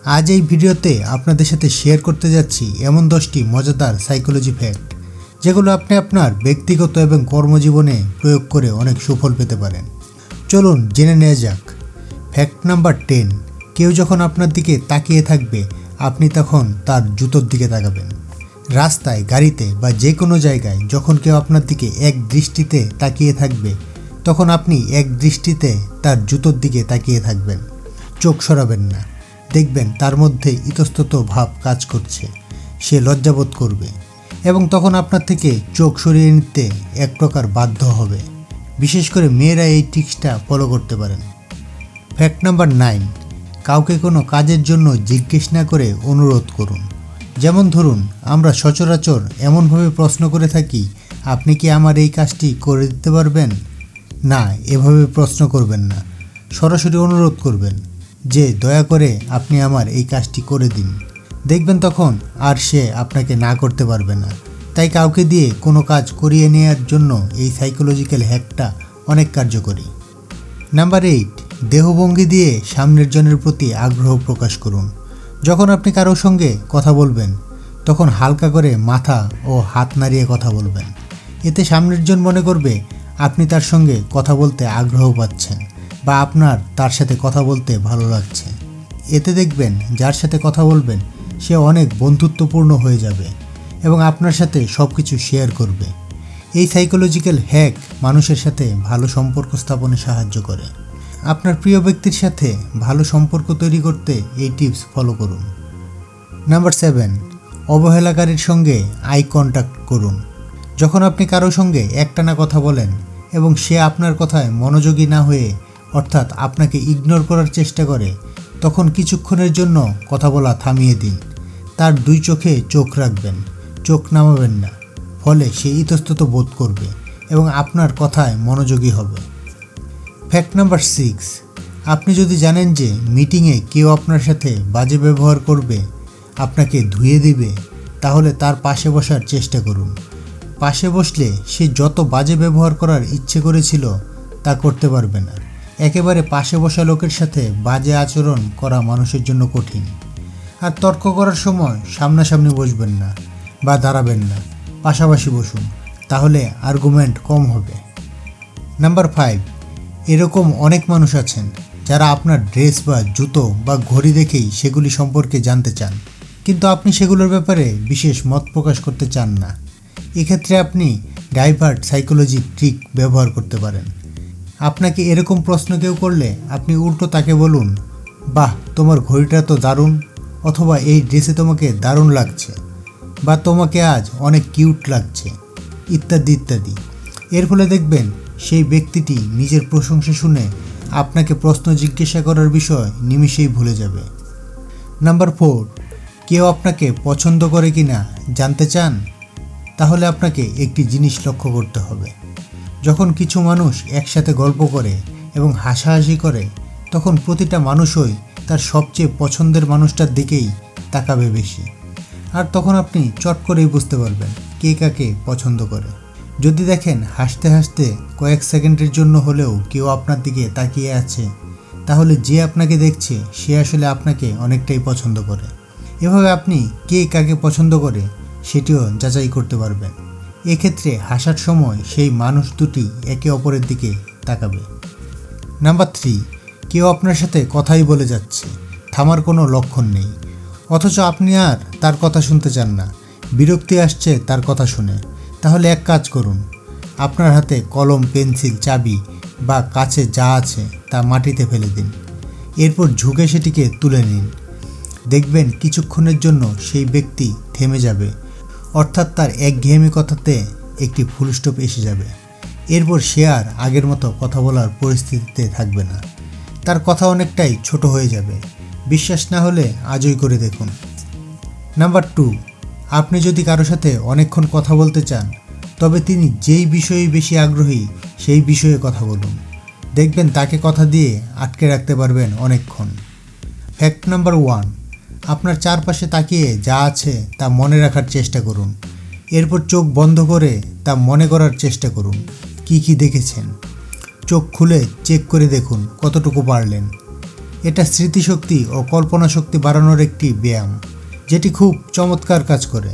আজ এই ভিডিওতে আপনাদের সাথে শেয়ার করতে যাচ্ছি এমন 10টি মজাদার সাইকোলজি ফ্যাক্ট যেগুলো আপনি আপনার ব্যক্তিগত এবং কর্মজীবনে প্রয়োগ করে অনেক সুফল পেতে পারেন। চলুন জেনে নেওয়া যাক। ফ্যাক্ট নাম্বার 10, কেউ যখন আপনার দিকে তাকিয়ে থাকবে আপনি তখন তার জুতোর দিকে তাকাবেন। রাস্তায়, গাড়িতে বা যে কোনো জায়গায় যখন কেউ আপনার দিকে এক দৃষ্টিতে তাকিয়ে থাকবে তখন আপনি এক দৃষ্টিতে তার জুতোর দিকে তাকিয়ে থাকবেন। চোখ সরাবেন না। দেখবেন তার মধ্যে ইতস্তত ভাব কাজ করছে, সে লজ্জাবোধ করবে এবং তখন আপনার থেকে চোখ সরিয়ে নিতে এক প্রকার বাধ্য হবে। বিশেষ করে মেয়েরা এই ট্রিক্সটা ফলো করতে পারেন। ফ্যাক্ট নাম্বার 9, কাউকে কোনো কাজের জন্য জিজ্ঞেস না করে অনুরোধ করুন। যেমন ধরুন, আমরা সচরাচর এমনভাবে প্রশ্ন করে থাকি, আপনি কি আমার এই কাজটি করে দিতে পারবেন? না, এভাবে প্রশ্ন করবেন না। সরাসরি অনুরোধ করবেন যে দয়া করে আপনি আমার এই কাজটি করে দিন। দেখবেন তখন আর সে আপনাকে না করতে পারবে না। তাই কাউকে দিয়ে কোনো কাজ করিয়ে নেওয়ার জন্য এই সাইকোলজিক্যাল হ্যাকটা অনেক কার্যকরী। নাম্বার 8, দেহভঙ্গি দিয়ে সামনের জনের প্রতি আগ্রহ প্রকাশ করুন। যখন আপনি কারোর সঙ্গে কথা বলবেন তখন হালকা করে মাথা ও হাত নাড়িয়ে কথা বলবেন। এতে সামনের জন মনে করবে আপনি তার সঙ্গে কথা বলতে আগ্রহ পাচ্ছেন বা আপনার তার সাথে কথা বলতে ভালো লাগছে। এতে দেখবেন যার সাথে কথা বলবেন সে অনেক বন্ধুত্বপূর্ণ হয়ে যাবে এবং আপনার সাথে সব কিছু শেয়ার করবে। এই সাইকোলজিক্যাল হ্যাক মানুষের সাথে ভালো সম্পর্ক স্থাপনে সাহায্য করে। আপনার প্রিয় ব্যক্তির সাথে ভালো সম্পর্ক তৈরি করতে এই টিপস ফলো করুন। নাম্বার 7, অবহেলাকারীর সঙ্গে আই কন্ট্যাক্ট করুন। যখন আপনি কারোর সঙ্গে একটানা কথা বলেন এবং সে আপনার কথায় মনোযোগী না হয়ে অর্থাৎ আপনাকে ইগনোর করার চেষ্টা করে তখন কিছুক্ষণের জন্য কথা বলা থামিয়ে দিন। তার দুই চোখে চোখ রাখবেন, চোখ নামাবেন না। ফলে সে ইতস্তত বোধ করবে এবং আপনার কথায় মনোযোগী হবে। ফ্যাক্ট নাম্বার 6, আপনি যদি জানেন যে মিটিংয়ে কেউ আপনার সাথে বাজে ব্যবহার করবে, আপনাকে ধুয়ে দিবে, তাহলে তার পাশে বসার চেষ্টা করুন। পাশে বসলে সে যত বাজে ব্যবহার করার ইচ্ছে করেছিল তা করতে পারবে না। একেবারে পাশে বসা লোকের সাথে বাজে আচরণ করা মানুষের জন্য কঠিন। আর তর্ক করার সময় সামনাসামনি বসবেন না বা দাঁড়াবেন না, পাশাপাশি বসুন, তাহলে আর্গুমেন্ট কম হবে। নাম্বার 5, এরকম অনেক মানুষ আছেন যারা আপনার ড্রেস বা জুতো বা ঘড়ি দেখেই সেগুলি সম্পর্কে জানতে চান, কিন্তু আপনি সেগুলোর ব্যাপারে বিশেষ মত প্রকাশ করতে চান না। এক্ষেত্রে আপনি ডাইভার্ট সাইকোলজি ট্রিক ব্যবহার করতে পারেন। আপনাকে এরকম প্রশ্ন কেউ করলে আপনি উল্টো তাকে বলুন, বাহ, তোমার ঘড়িটা তো দারুণ, অথবা এই ড্রেসে তোমাকে দারুণ লাগছে, বা তোমাকে আজ অনেক কিউট লাগছে, ইত্যাদি ইত্যাদি। এর ফলে দেখবেন সেই ব্যক্তিটি নিজের প্রশংসা শুনে আপনাকে প্রশ্ন জিজ্ঞাসা করার বিষয় নিমিষেই ভুলে যাবে। নাম্বার 4, কেউ আপনাকে পছন্দ করে কিনা জানতে চান? তাহলে আপনাকে একটি জিনিস লক্ষ্য করতে হবে। যখন কিছু মানুষ একসাথে গল্প করে এবং হাসাহাসি করে তখন প্রতিটা মানুষই তার সবচেয়ে পছন্দের মানুষটার দিকেই তাকাবে বেশি। আর তখন আপনি চট করেই বুঝতে পারবেন কে কাকে পছন্দ করে। যদি দেখেন হাসতে হাসতে কয়েক সেকেন্ডের জন্য হলেও কেউ আপনার দিকে তাকিয়ে আছে, তাহলে যে আপনাকে দেখছে সে আসলে আপনাকে অনেকটাই পছন্দ করে। এভাবে আপনি কে কাকে পছন্দ করে সেটিও যাচাই করতে পারবেন। এক্ষেত্রে হাসার সময় সেই মানুষ দুটি একে অপরের দিকে তাকাবে। নাম্বার 3, কেউ আপনার সাথে কথাই বলে যাচ্ছে, থামার কোনো লক্ষণ নেই, অথচ আপনি আর তার কথা শুনতে চান না, বিরক্তি আসছে তার কথা শুনে। তাহলে এক কাজ করুন, আপনার হাতে কলম, পেন্সিল, চাবি বা কাছে যা আছে তা মাটিতে ফেলে দিন। এরপর ঝুঁকে সেটিকে তুলে নিন। দেখবেন কিছুক্ষণের জন্য সেই ব্যক্তি থেমে যাবে, অর্থাৎ তার একঘেয়েমি কথাতে একটি ফুল স্টপ এসে যাবে। এরপর সে আর আগের মতো কথা বলার পরিস্থিতিতে থাকবে না, তার কথা অনেকটাই ছোট হয়ে যাবে। বিশ্বাস না হলে আজই করে দেখুন। নাম্বার 2, আপনি যদি কারো সাথে অনেকক্ষণ কথা বলতে চান তবে তিনি যেই বিষয়ে বেশি আগ্রহী সেই বিষয়ে কথা বলুন। দেখবেন তাকে কথা দিয়ে আটকে রাখতে পারবেন অনেকক্ষণ। ফ্যাক্ট নাম্বার 1, আপনার চারপাশে তাকিয়ে যা আছে তা মনে রাখার চেষ্টা করুন। এরপর চোখ বন্ধ করে তা মনে করার চেষ্টা করুন কি কি দেখেছেন। চোখ খুলে চেক করে দেখুন কতটুকু পারলেন। এটা স্মৃতিশক্তি ও কল্পনা শক্তি বাড়ানোর একটি ব্যায়াম, যেটি খুব চমৎকার কাজ করে।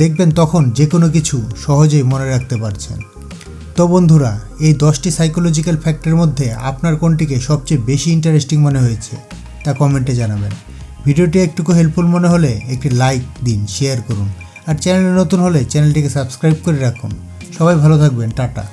দেখবেন তখন যে কোনো কিছু সহজেই মনে রাখতে পারছেন। তো বন্ধুরা, এই 10টি সাইকোলজিক্যাল ফ্যাক্টের মধ্যে আপনার কোনটিকে সবচেয়ে বেশি ইন্টারেস্টিং মনে হয়েছে তা কমেন্টে জানাবেন। ভিডিওটি একটুকু হেল্পফুল মনে হলে একটি লাইক দিন, শেয়ার করুন, আর চ্যানেলে নতুন হলে চ্যানেলটিকে সাবস্ক্রাইব করে রাখুন। সবাই ভালো থাকবেন, টাটা।